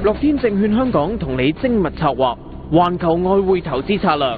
樂天證券香港同你精密策劃環球外匯投資策略。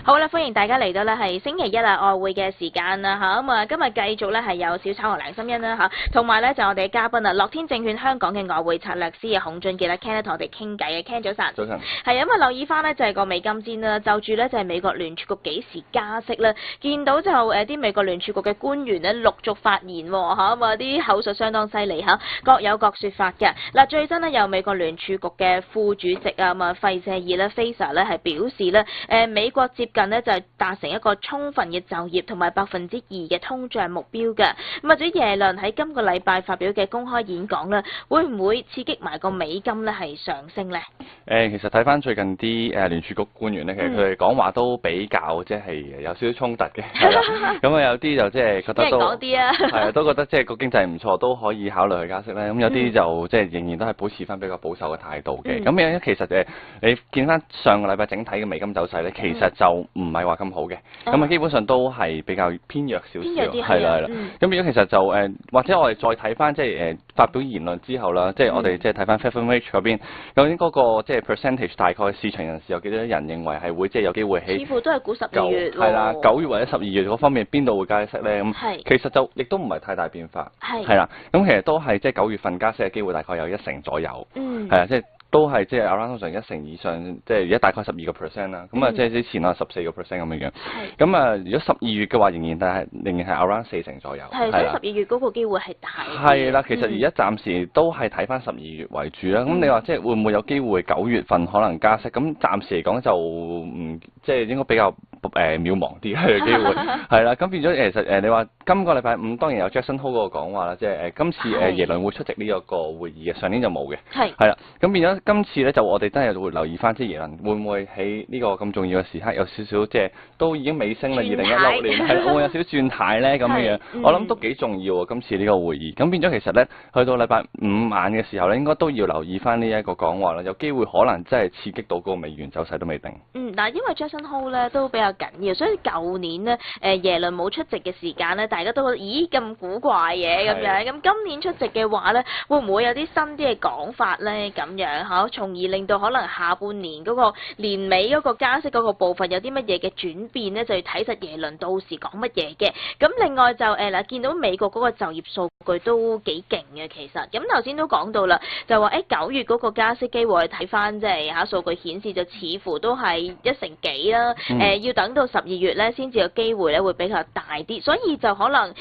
好啦，歡迎大家嚟到呢係星期一啦，外匯嘅時間啦嚇，咁啊今日繼續呢係有小炒和梁心欣啦嚇，同埋呢就我哋嘅嘉賓啊，樂天證券香港嘅外匯策略師啊，孔俊傑啦 Ken 同我哋傾偈嘅 Ken 早晨。早晨。係啊，咁啊留意翻呢就係個美金先啦，就住呢就係美國聯儲局幾時加息啦，見到就啲美國聯儲局嘅官員呢陸續發言喎嚇，咁啊啲口述相當犀利嚇，各有各説法嘅。嗱最新呢有美國聯儲局嘅副主席啊嘛費舍爾呢 Faser 呢係表示呢美國接近呢就係達成一個充分嘅就業同埋2%嘅通脹目標嘅。咁或者耶倫喺今個禮拜發表嘅公開演講咧，會唔會刺激埋個美金咧係上升咧？其實睇翻最近啲聯儲局官員咧，其實佢哋講話都比較即係有少少衝突嘅，係啦。咁啊有啲就即係覺得都係啊，都覺得即係個經濟唔錯，都可以考慮去加息咧。咁有啲就即係仍然都係保持翻比較保守嘅態度嘅。咁樣其實你見翻上個禮拜整體嘅美金走勢咧，其實就唔係話咁好嘅。咁啊基本上都係比較偏弱少少，係啦係啦。咁變咗其實就或者我哋再睇翻即係發表言論之後啦，即係我哋即係睇翻 Fed Funds Rate 嗰邊，究竟嗰個即係 percentage 大概市場人士有幾多人認為係會即係有機會起？似乎都係估12月喎。係啦，9月或者12月嗰方面邊度會加息咧？咁其實就亦都唔係太大變化，係啦。咁其實都係即係9月份加息嘅機會大概有1成左右，係啊，即係。都係即係 around 通常1成以上，即係而家大概12%啦。咁啊，即係之前啊14%咁樣樣。咁啊，如果12月嘅話，仍然係 around 4成左右。係，所以12月嗰個機會係大。係啦，其實而家暫時都係睇翻12月為主啦。咁你話即係會唔會有機會9月份可能加息？咁暫時嚟講就唔即係應該比較渺茫啲嘅機會。係啦，咁變咗其實你話今個禮拜五當然有 Jackson Hole 嗰個講話啦，即係今次耶倫會出席呢一個會議嘅，上年就冇嘅。係啦，咁變咗。今次咧就我哋真係會留意翻，即係耶倫會唔會喺呢個咁重要嘅時刻有少少即係都已經尾聲啦，2016年係會有少少轉態咧咁樣樣，我諗都幾重要喎。今次呢個會議，咁變咗其實咧去到禮拜五晚嘅時候咧，應該都要留意翻呢一個講話啦，有機會可能真係刺激到個美元走勢都未定。嗱，因為 Jackson Hole 咧都比較緊要，所以舊年呢耶倫冇出席嘅時間咧，大家都覺得咦咁古怪嘅咁樣，咁今年出席嘅話咧，會唔會有啲新啲嘅講法咧咁樣？從而令到可能下半年嗰個年尾嗰個加息嗰個部分有啲乜嘢嘅轉變呢？就要睇實耶倫到時講乜嘢嘅。咁另外就嗱，見到美國嗰個就業數據都幾勁嘅，其實咁頭先都講到啦，就話9月嗰個加息機會睇翻即係數據顯示就似乎都係1成幾啦。要等到12月咧先至有機會咧會比較大啲，所以就可能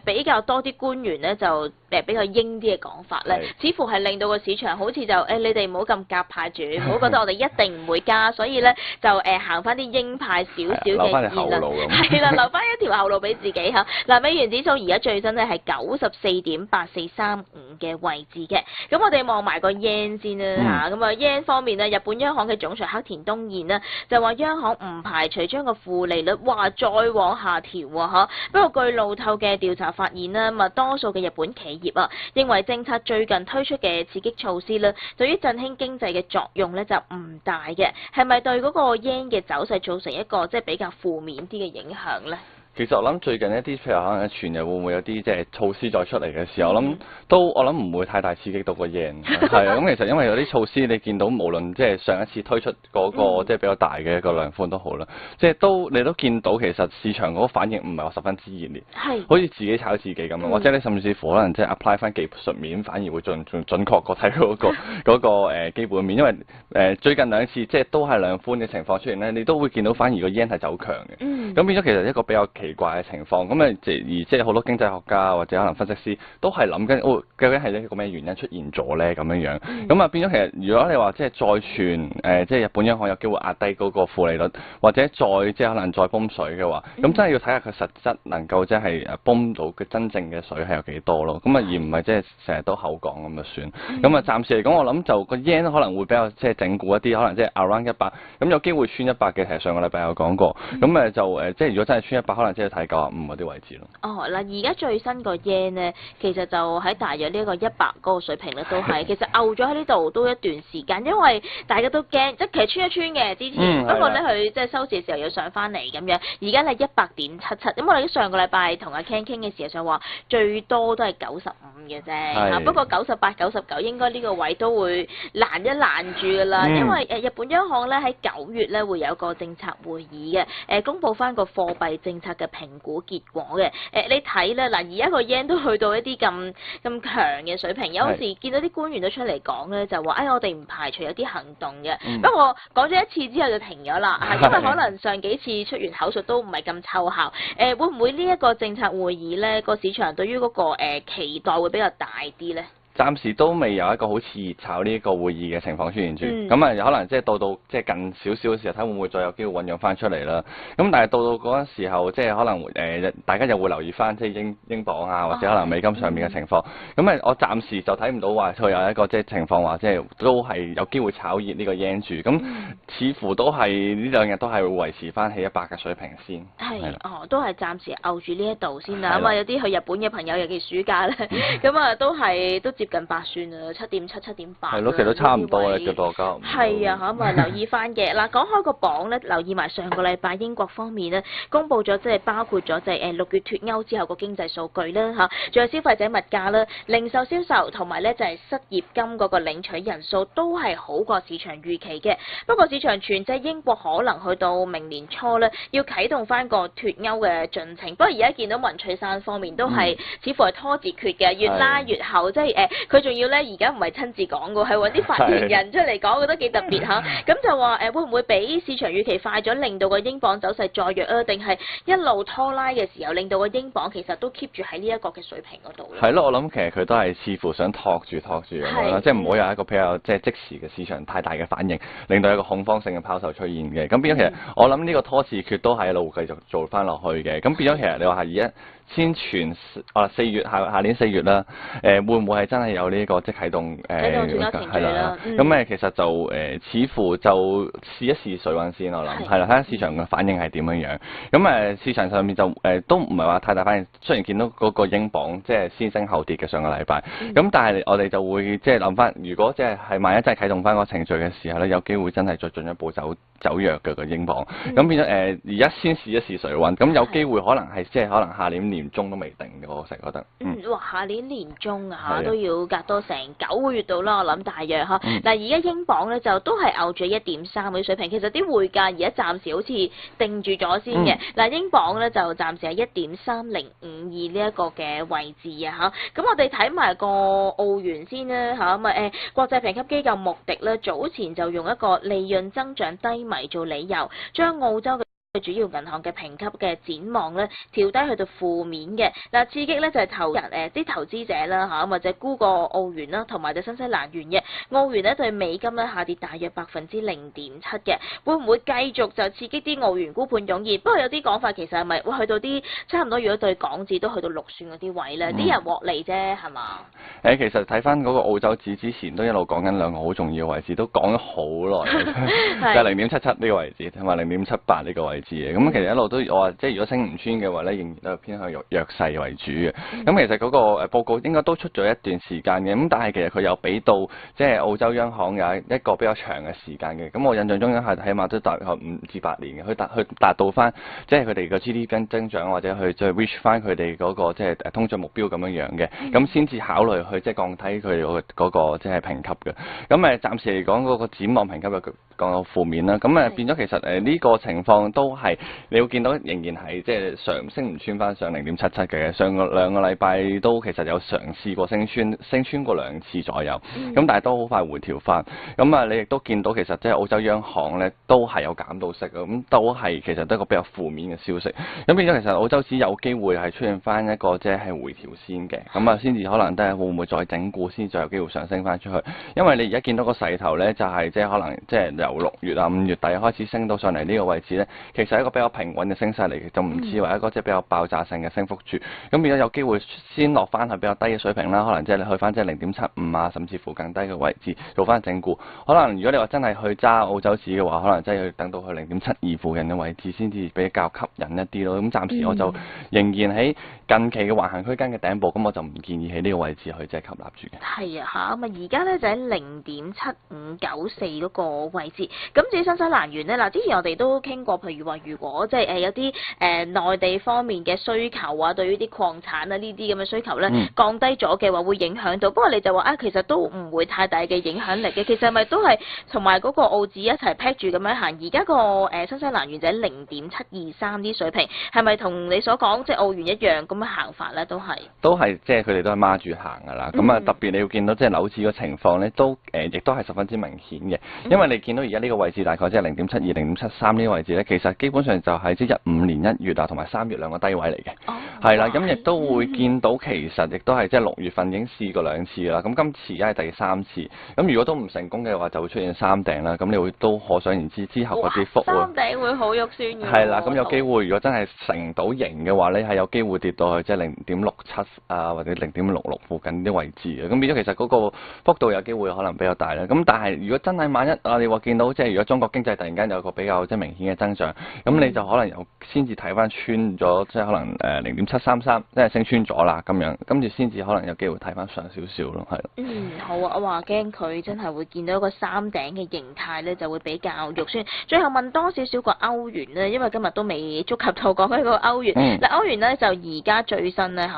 比較多啲官員咧就比較鷹啲嘅講法咧，似乎係令到個市場好似就你哋唔好咁鴿派住，唔好覺得我哋一定唔會加，所以咧就行翻啲鷹派少少嘅言論，係啦，留翻一條後路俾自己嚇。嗱，美元指數而家最新咧係94.8435嘅位置嘅，咁我哋望埋個 yen 先啦嚇，咁啊 yen 方面咧，日本央行嘅總裁黑田東彥呢，就話央行唔排除將個負利率再往下調喎嚇。不過據路透嘅調查發現啦，咁啊多數嘅日本企業啊認為政策最近推出嘅刺激措施咧，對於振興經濟嘅作用咧就唔大嘅，係咪對嗰個 yen 嘅走勢造成一個即係比較負面啲嘅影響咧？其實我諗最近一啲譬如可能全日會唔會有啲即係措施再出嚟嘅時候，我諗唔會太大刺激到個 yen 係啊。咁其實因為有啲措施你見到無論即係上一次推出嗰個即係比較大嘅一個量寬都好啦，即係你都見到其實市場嗰個反應唔係話十分之熱烈，好似自己炒自己咁樣，或者你甚至乎可能即係 apply 翻技術面反而會仲準確過睇嗰個基本面，因為最近兩次即係都係量寬嘅情況出現咧，你都會見到反而個 yen 係走強嘅，咁變咗其實一個比較奇怪嘅情況，咁而即係好多經濟學家或者可能分析師都係諗緊，究竟係一個咩原因出現咗咧咁樣樣，咁變咗其實如果你話即係再傳即係日本央行有機會壓低嗰個負利率，或者再即係可能再泵水嘅話，咁真係要睇下佢實質能夠即係泵到嘅真正嘅水係有幾多咯，咁而唔係即係成日都口講咁就算，咁暫時嚟講我諗就個 yen 可能會比較即係整固一啲，可能即係 around 100，咁有機會穿100嘅，其實上個禮拜有講過，咁就即係如果真係穿100，可能能即係睇95嗰啲位置咯。哦，嗱，而家最新個 yen 咧，其實就喺大約呢一個100嗰個水平咧，都係其實漚咗喺呢度都一段時間，因為大家都驚，即係其實穿一穿嘅之前，不過咧佢即係收市嘅時候又上翻嚟咁樣，而家係100.77，咁我哋上個禮拜同阿 Ken 傾嘅時候就話最多都係95嘅啫，不過98、99應該呢個位都會攔一攔住㗎啦，因為日本央行咧喺9月咧會有個政策會議嘅，公佈翻個貨幣政策嘅評估結果嘅，你睇咧嗱，而家個 yen 都去到一啲咁強嘅水平，有時見到啲官員都出嚟講咧，就話我哋唔排除有啲行動嘅，不過講咗一次之後就停咗啦，因為可能上幾次出完口述都唔係咁奏效，會唔會呢一個政策會議咧個市場對於嗰個期待會比較大啲咧？暫時都未有一個好似熱炒呢一個會議嘅情況出現住，咁可能即係到即係近少少嘅時候睇會唔會再有機會醖釀翻出嚟啦。咁但係到嗰陣時候，即係可能大家又會留意翻即係英鎊啊，或者可能美金上面嘅情況。咁我暫時就睇唔到話佢有一個即係情況話即係都係有機會炒熱呢個 yen 住。咁似乎都係呢兩日都係會維持翻起100嘅水平先。係都係暫時漚住呢一度先啦。咁啊有啲去日本嘅朋友，尤其暑假咧，咁啊都接近8算啦，7.7、7.8。係咯，其實都差唔多啦，最多交。係啊，咁啊留意翻嘅。嗱，講開個榜咧，留意埋上個禮拜英國方面咧，公佈咗即係包括咗即係6月脫歐之後個經濟數據啦嚇，仲有消費者物價啦、零售銷售同埋咧就係失業金嗰個領取人數都係好過市場預期嘅。不過市場傳即係英國可能去到明年初咧，要啟動翻個脫歐嘅進程。不過而家見到文翠珊方面都係似乎係拖字訣嘅，越拉越後，即係佢仲要咧，而家唔係親自講嘅，係揾啲發言人出嚟講，覺得幾特別嚇。咁就話會唔會比市場預期快咗，令到個英鎊走勢再弱啊？定係一路拖拉嘅時候，令到個英鎊其實都 keep 住喺呢一個嘅水平嗰度咧？係咯，我諗其實佢都係似乎想托住咁樣啦，即係唔好有一個比較即係即時嘅市場太大嘅反應，令到一個恐慌性嘅拋售出現嘅。咁變咗其實我諗呢個拖字訣都係一路繼續做翻落去嘅。咁變咗其實你話係而家先傳4月下年4月啦，會唔會係真係有呢個即係啟動係啦？咁其實就似乎就試一試水溫先，我諗係啦，睇下市場嘅反應係點樣樣。咁市場上面就都唔係話太大反應，雖然見到嗰個英鎊即係先升後跌嘅上個禮拜，咁但係我哋就會即係諗翻，如果即係萬一真係啟動翻個程序嘅時候咧，有機會真係再進一步走弱嘅個英鎊。咁變咗而家先試一試水溫，咁有機會可能係即係可能下年中都未定嘅，我成日覺得。哇！下年年中都要隔多成9個月到啦，我諗大約嚇。嗱，而家英鎊咧就都係漚住1.3嘅水平，其實啲匯價而家暫時好似定住咗先嘅。嗱，英鎊咧就暫時係1.3052呢一個嘅位置啊嚇。咁我哋睇埋個澳元先啦嚇，咁國際評級機構穆迪咧早前就用一個利潤增長低迷做理由，將澳洲嘅主要銀行嘅評級嘅展望咧調低去到負面嘅。嗱，刺激咧就係啲投資者啦嚇，或者沽個澳元啦，同埋隻新西蘭元嘅。澳元咧對美金咧下跌大約0.7%嘅，會唔會繼續就刺激啲澳元沽盤湧現？不過有啲講法其實係咪會去到啲差唔多，如果對港紙都去到6算嗰啲位咧，啲人獲利啫係嘛？其實睇翻嗰個澳洲紙之前都一路講緊兩個好重要嘅位置，都講咗好耐，就係0.77呢個位置同埋0.78呢個位置。咁其實一路都我話，即係如果升唔穿嘅話咧，仍然都係偏向弱勢為主嘅。咁其實嗰個報告應該都出咗一段時間嘅，咁但係其實佢有俾到即係澳洲央行有一個比較長嘅時間嘅。咁我印象中係起碼都大概5至8年嘅，去達到翻即係佢哋個 GDP 增長或者去再 reach 翻佢哋嗰個即係通脹目標咁樣樣嘅，咁先至考慮去即係降低佢哋嗰個即係評級嘅。咁暫時嚟講嗰個展望評級就降到負面啦。咁變咗其實呢個情況都係你會見到仍然係即係上升唔穿翻上0.77嘅，上個2個禮拜都其實有嘗試過升穿過2次左右，咁但係都好快回調翻。咁你亦都見到其實即係澳洲央行咧都係有減到息嘅，咁都係其實都係一個比較負面嘅消息。咁變咗其實澳洲紙有機會係出現翻一個即係回調先嘅，咁先至可能都係會唔會再整固先，再有機會上升翻出去。因為你而家見到個勢頭咧就係即係可能即係由6月啊5月底開始升到上嚟呢個位置咧，其其實係一個比較平穩嘅升勢嚟嘅，就唔似話一個即係比較爆炸性嘅升幅住。咁變咗有機會先落翻去比較低嘅水平啦，可能即係你去翻即係0.75啊，甚至乎更低嘅位置做翻整固。可能如果你話真係去揸澳洲紙嘅話，可能真係要等到去0.72附近嘅位置先至比較吸引一啲咯。咁暫時我就仍然喺近期嘅橫行區間嘅頂部，咁我就唔建議喺呢個位置去即係吸納住嘅。係啊嚇，咁啊而家咧就喺0.7594嗰個位置。咁至於新西蘭元咧，嗱之前我哋都傾過，譬如話如果即係有啲內地方面嘅需求啊，對於啲礦產啊呢啲咁嘅需求咧降低咗嘅話，會影響到。不過你就話啊，其實都唔會太大嘅影響力嘅。其實係咪都係同埋嗰個澳紙一齊 pack 住咁樣行？而家個新西蘭元就喺0.723啲水平，係咪同你所講即係澳元一樣咁樣行法咧？都係即係佢哋都係孖住行㗎啦。咁啊特別你要見到即係樓市嘅情況咧，都亦都係十分之明顯嘅。因為你見到而家呢個位置大概即係0.72、0.73呢個位置咧，其實基本上就係即係15年1月啊同埋3月兩個低位嚟嘅。係啦，咁亦都會見到其實亦都係即係6月份已經試過2次啦。咁今次而家係第3次。咁如果都唔成功嘅話，就會出現三頂啦。咁你會都可想而知之後嗰啲幅會三頂會好肉酸嘅。係啦，咁有機會如果真係成到型嘅話咧，係有機會跌到去即係0.67啊或者0.66附近啲位置嘅。咁變咗其實嗰個幅度有機會可能比較大啦。咁但係如果真係萬一你話見到即係如果中國經濟突然間有個比較即係明顯嘅增長，咁你就可能又先至睇翻穿咗即係可能0.733，即係升穿咗啦咁樣，跟住先至可能有機會睇翻上少少咯，係咯。好啊，我話驚佢真係會見到一個三頂嘅形態咧，就會比較肉酸。最後問多少少個歐元咧，因為今日都未觸及到講緊個歐元。嗱、歐元咧就而家最新咧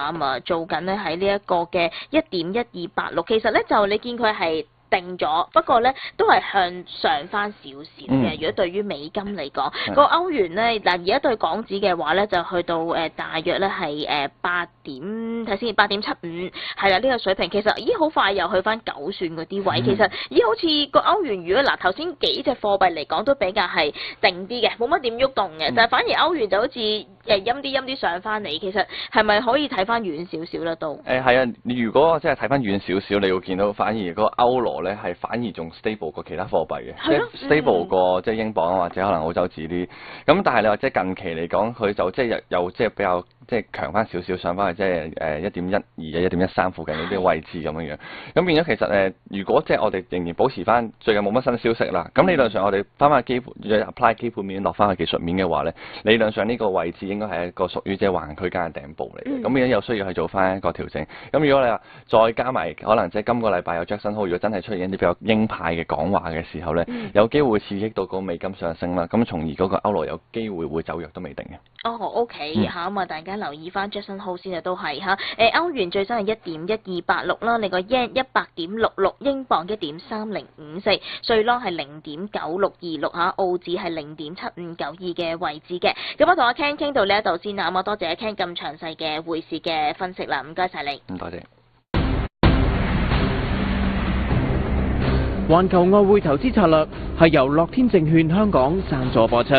做緊咧喺呢一個嘅1.1286，其實咧就你見佢係定咗，不過咧都係向上翻少少嘅。如果對於美金嚟講，個歐元咧嗱而家對港紙嘅話咧就去到大約咧係8.75係啦呢個水平。其實好快又去翻9算嗰啲位。其實好似個歐元如果嗱頭先幾隻貨幣嚟講都比較係定啲嘅，冇乜點喐動嘅，但係反而歐元就好似陰啲上翻嚟。其實係咪可以睇翻遠少少咧都？係啊，你如果即係睇翻遠少少，你會見到反而嗰個歐羅咧係反而仲 stable 過其他貨幣嘅，即係 stable 過即係英鎊或者可能澳洲紙啲。咁但係你話即係近期嚟講，佢就即係又即係比較即係強翻少少，上翻去即係1.12啊、1.13附近呢啲位置咁樣樣。咁變咗其實如果即係我哋仍然保持翻最近冇乜新消息啦，咁理論上我哋翻基本 apply 基本面落翻去技術面嘅話咧，理論上呢個位置應該係一個屬於即係橫行區間嘅頂部嚟嘅。咁變咗有需要去做翻一個調整。咁如果你話再加埋可能即係今個禮拜有 Jackson Hole，如果真係出現啲比較鷹派嘅講話嘅時候咧，有機會刺激到個美金上升啦，咁從而嗰個歐羅有機會會走弱都未定嘅。OK 咁啊，大家留意翻 Jackson Hole 先啊，都係歐元最新係1.1286啦，你個 yen 100.66，英鎊1.3054，瑞郎係0.9626澳紙係0.7592嘅位置嘅。咁我同阿 Ken 傾到呢一度先啦，咁啊多謝阿 Ken 咁詳細嘅匯市嘅分析啦，唔該晒你。多謝。環球外匯投資策略係由樂天證券香港贊助播出。